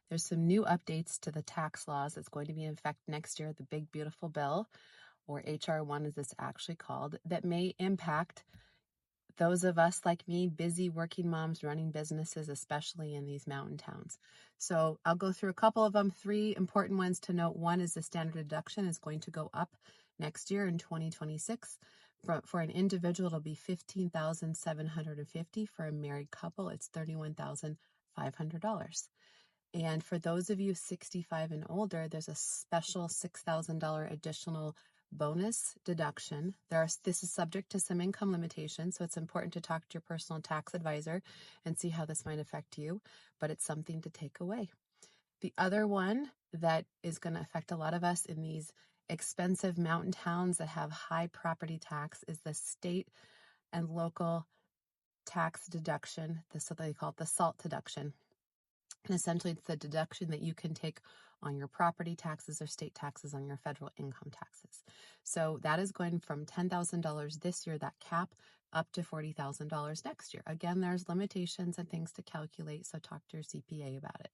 There's some new updates to the tax laws that's going to be in effect next year, the big beautiful bill, or HR 1 as it's actually called, that may impact those of us like me, busy working moms running businesses, especially in these mountain towns. So I'll go through a couple of them. Three important ones to note. One is the standard deduction is going to go up next year in 2026. For an individual, it'll be $15,750. For a married couple, it's $31,500. And for those of you 65 and older, there's a special $6,000 additional bonus deduction. This is subject to some income limitations, so it's important to talk to your personal tax advisor and see how this might affect you, but it's something to take away. The other one that is going to affect a lot of us in these expensive mountain towns that have high property tax is the state and local tax deduction, so they call it the SALT deduction. And essentially, it's the deduction that you can take on your property taxes or state taxes on your federal income taxes. So that is going from $10,000 this year, that cap, up to $40,000 next year. Again, there's limitations and things to calculate, so talk to your CPA about it.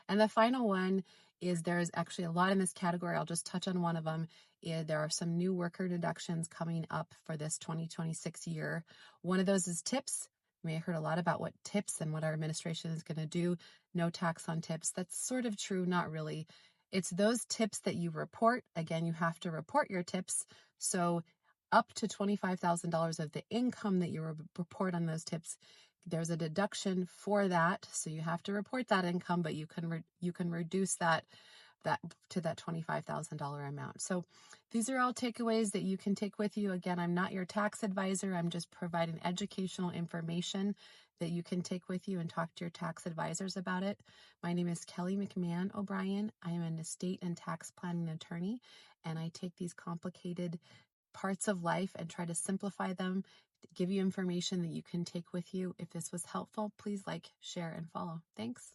And the final one is there's actually a lot in this category. I'll just touch on one of them. There are some new worker deductions coming up for this 2026 year. One of those is tips. You may have heard a lot about what tips and what our administration is going to do. No tax on tips. That's sort of true, not really. It's those tips that you report. Again, you have to report your tips. So up to $25,000 of the income that you report on those tips, there's a deduction for that. So you have to report that income, but you can reduce that to that $25,000 amount. So these are all takeaways that you can take with you. Again, I'm not your tax advisor. I'm just providing educational information that you can take with you and talk to your tax advisors about it. My name is Kelly McMahon O'Brien. I am an estate and tax planning attorney, and I take these complicated parts of life and try to simplify them, give you information that you can take with you. If this was helpful, please like, share, and follow. Thanks.